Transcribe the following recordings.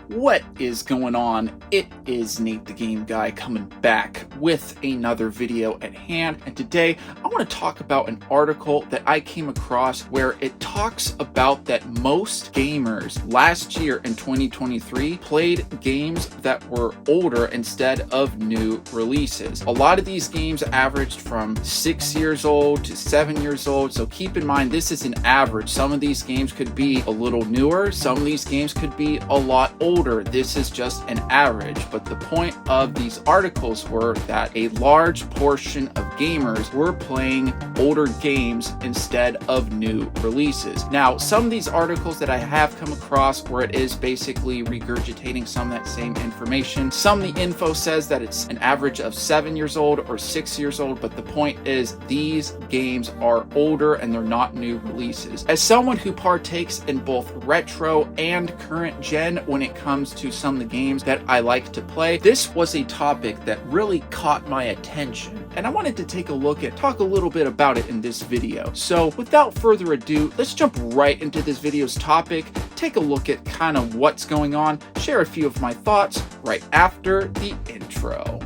What is going on? It is Nate the Game Guy coming back with another video at hand, and today I want to talk about an article that I came across where it talks about that most gamers last year in 2023 played games that were older instead of new releases. A lot of these games averaged from 6 years old to 7 years old, so keep in mind this is an average. Some of these games could be a little newer, some of these games could be a lot older. This is just an average, but the point of these articles were that a large portion of gamers were playing older games instead of new releases. Now, some of these articles that I have come across where it is basically regurgitating some of that same information. Some of the info says that it's an average of 7 years old or 6 years old, but the point is these games are older and they're not new releases. As someone who partakes in both retro and current gen when it comes to some of the games that I like to play, this was a topic that really caught my attention, and I wanted to talk a little bit about it in this video. So without further ado, let's jump right into this video's topic, take a look at kind of what's going on, share a few of my thoughts right after the intro.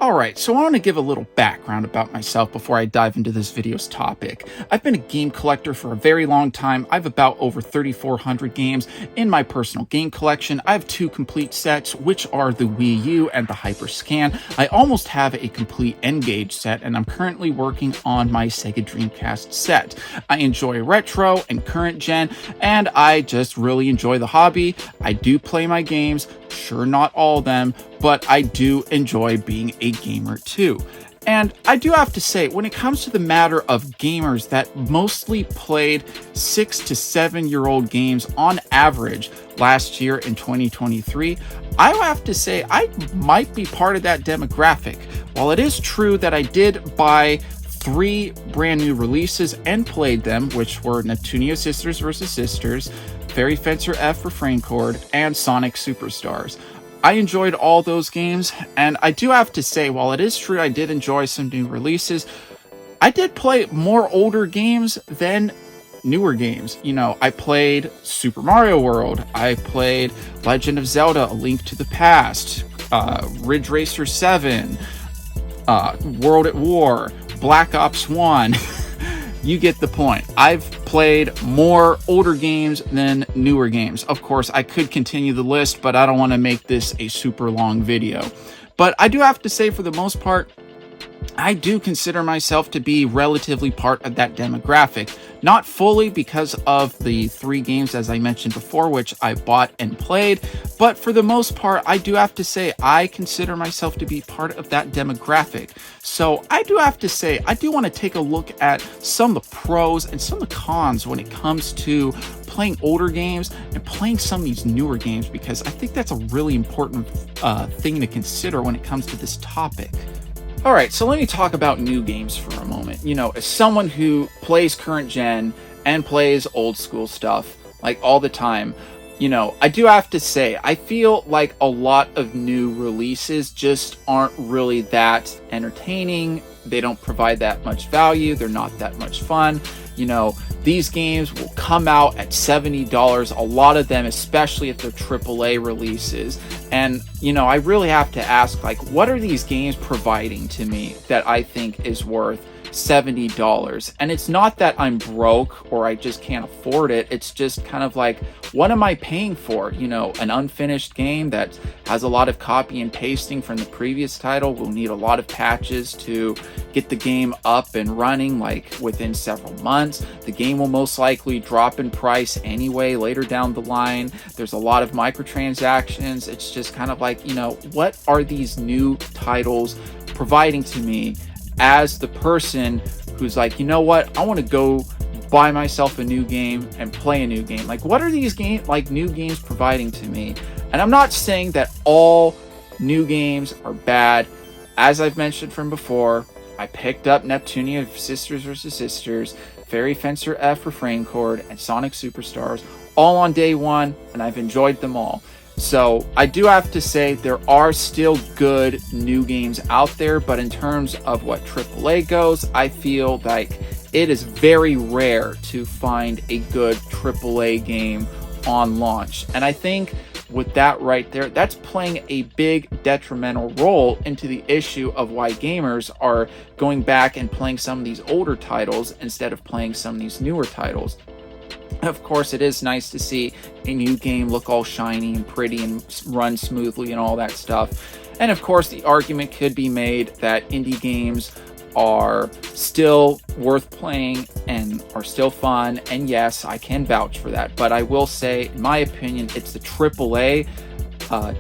Alright, so I want to give a little background about myself before I dive into this video's topic. I've been a game collector for a very long time. I have about over 3,400 games in my personal game collection. I have 2 complete sets, which are the Wii U and the Hyperscan. I almost have a complete N-Gage set, and I'm currently working on my Sega Dreamcast set. I enjoy retro and current gen, and I just really enjoy the hobby. I do play my games, sure not all of them, but I do enjoy being a gamer too. And I do have to say, when it comes to the matter of gamers that mostly played 6 to 7 year old games on average last year in 2023, I have to say I might be part of that demographic. While it is true that I did buy 3 brand new releases and played them, which were Neptunia Sisters vs. Sisters, Fairy Fencer F Refrain Chord, and Sonic Superstars. I enjoyed all those games, and I do have to say, while it is true I did enjoy some new releases, I did play more older games than newer games. You know, I played Super Mario World, I played Legend of Zelda: A Link to the Past, Ridge Racer 7, World at War, Black Ops 1. You get the point. I've played more older games than newer games. Of course, I could continue the list, but I don't want to make this a super long video. But I do have to say, for the most part, I do consider myself to be relatively part of that demographic. Not fully because of the 3 games, as I mentioned before, which I bought and played, but for the most part, I do have to say I consider myself to be part of that demographic. So I do have to say, I do want to take a look at some of the pros and some of the cons when it comes to playing older games and playing some of these newer games, because I think that's a really important thing to consider when it comes to this topic. Alright, so let me talk about new games for a moment. You know, as someone who plays current gen and plays old school stuff, like all the time, you know, I do have to say, I feel like a lot of new releases just aren't really that entertaining. They don't provide that much value. They're not that much fun. You know, these games will come out at $70, a lot of them, especially if they're AAA releases. And, you know, I really have to ask, like, what are these games providing to me that I think is worth $70? And it's not that I'm broke or I just can't afford it. It's just kind of like, what am I paying for? You know, an unfinished game that has a lot of copy and pasting from the previous title will need a lot of patches to get the game up and running, like within several months. The game will most likely drop in price anyway later down the line. There's a lot of microtransactions. It's just kind of like, you know, what are these new titles providing to me as the person who's like, you know what, I want to go buy myself a new game and play a new game? Like, what are these new games providing to me? And I'm not saying that all new games are bad. As I've mentioned from before, I picked up Neptunia Sisters vs. Sisters, Fairy Fencer F Refrain Chord, and Sonic Superstars all on day one, and I've enjoyed them all. So I do have to say there are still good new games out there, but in terms of what AAA goes, I feel like it is very rare to find a good AAA game on launch. And I think with that right there, that's playing a big detrimental role into the issue of why gamers are going back and playing some of these older titles instead of playing some of these newer titles. Of course, it is nice to see a new game look all shiny and pretty and run smoothly and all that stuff. And of course, the argument could be made that indie games are still worth playing and are still fun. And yes, I can vouch for that. But I will say, in my opinion, it's the AAA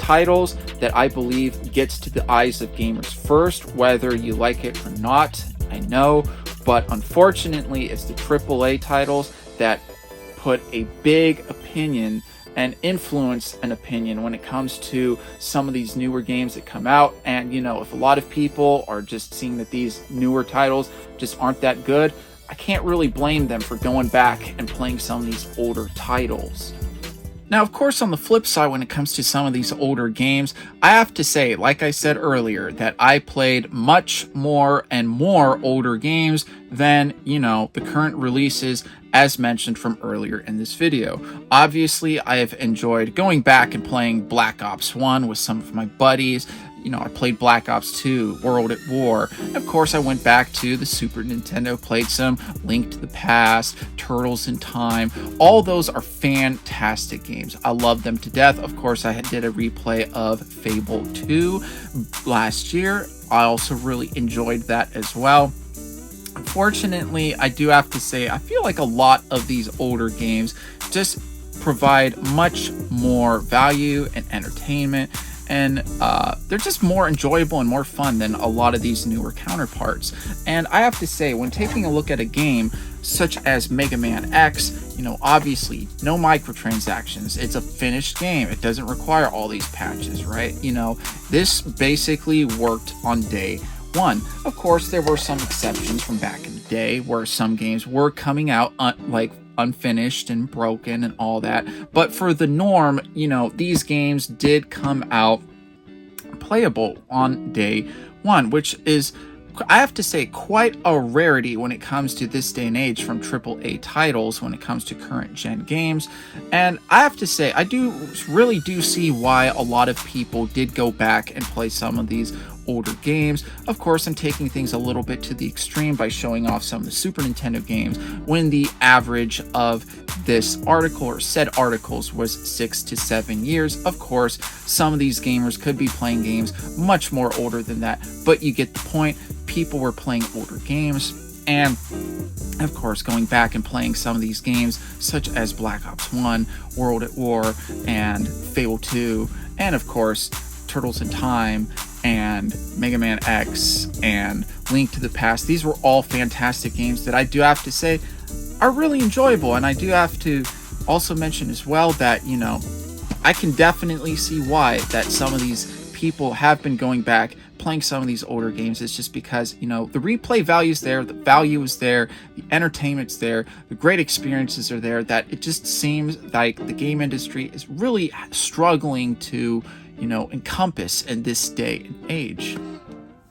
titles that I believe gets to the eyes of gamers first, whether you like it or not. I know, but unfortunately, it's the AAA titles that put a big opinion and influence an opinion when it comes to some of these newer games that come out. And if a lot of people are just seeing that these newer titles just aren't that good, I can't really blame them for going back and playing some of these older titles. Now, of course, on the flip side, when it comes to some of these older games, I have to say, like I said earlier, that I played much more and more older games than, the current releases as mentioned from earlier in this video. Obviously, I have enjoyed going back and playing Black Ops 1 with some of my buddies. I played Black Ops 2, World at War. Of course, I went back to the Super Nintendo, played some Link to the Past, Turtles in Time. All those are fantastic games. I love them to death. Of course, I did a replay of Fable 2 last year. I also really enjoyed that as well. Unfortunately, I do have to say, I feel like a lot of these older games just provide much more value and entertainment, and they're just more enjoyable and more fun than a lot of these newer counterparts. And I have to say, when taking a look at a game such as Mega Man X, obviously no microtransactions. It's a finished game. It doesn't require all these patches, right? This basically worked on day one. Of course, there were some exceptions from back in the day where some games were coming out unfinished and broken and all that. But for the norm, these games did come out playable on day one, which is, I have to say, quite a rarity when it comes to this day and age from AAA titles when it comes to current gen games. And I have to say, I really do see why a lot of people did go back and play some of these older games. Of course, I'm taking things a little bit to the extreme by showing off some of the Super Nintendo games when the average of this article or said articles was 6 to 7 years. Of course, some of these gamers could be playing games much more older than that, but you get the point. People were playing older games, and of course, going back and playing some of these games such as Black Ops 1, World at War, and Fable 2, and of course, Turtles in Time, and Mega Man X, and Link to the Past. These were all fantastic games that I do have to say are really enjoyable. And I do have to also mention as well that, I can definitely see why that some of these people have been going back playing some of these older games. It's just because, the replay value is there, the value is there, the entertainment's there, the great experiences are there, that it just seems like the game industry is really struggling to encompass in this day and age.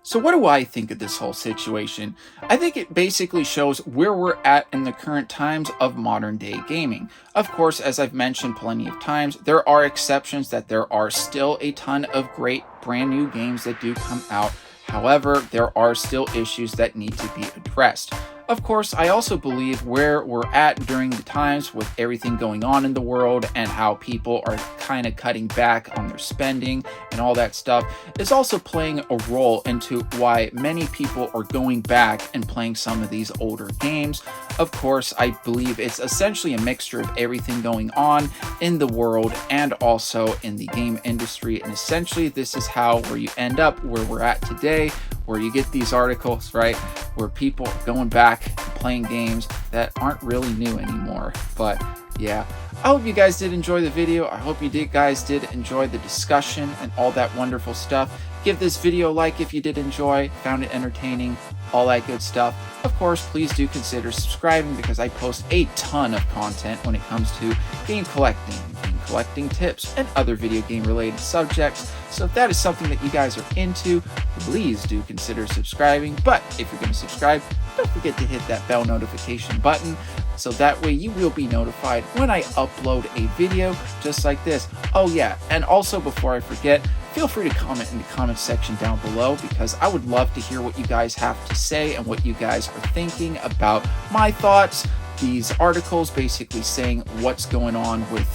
So what do I think of this whole situation? I think it basically shows where we're at in the current times of modern day gaming. Of course, as I've mentioned plenty of times, there are exceptions that there are still a ton of great brand new games that do come out. However, there are still issues that need to be addressed. Of course, I also believe where we're at during the times with everything going on in the world and how people are kind of cutting back on their spending and all that stuff is also playing a role into why many people are going back and playing some of these older games. Of course, I believe it's essentially a mixture of everything going on in the world and also in the game industry. And essentially, this is where you end up where we're at today, where you get these articles, right, where people are going back and playing games that aren't really new anymore. But yeah, I hope you guys did enjoy the video. I hope you guys did enjoy the discussion and all that wonderful stuff. Give this video a like if you did enjoy, found it entertaining, all that good stuff. Of course, please do consider subscribing because I post a ton of content when it comes to game collecting, game collecting tips, and other video game related subjects. So if that is something that you guys are into, please do consider subscribing. But if you're going to subscribe, don't forget to hit that bell notification button, so that way you will be notified when I upload a video just like this. Oh yeah, and also before I forget, feel free to comment in the comment section down below, because I would love to hear what you guys have to say and what you guys are thinking about my thoughts. These articles basically saying what's going on with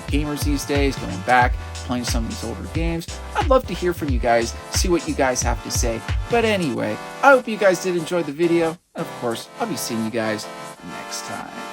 gamers these days, going back, playing some of these older games. I'd love to hear from you guys, see what you guys have to say. But anyway, I hope you guys did enjoy the video. And of course, I'll be seeing you guys next time.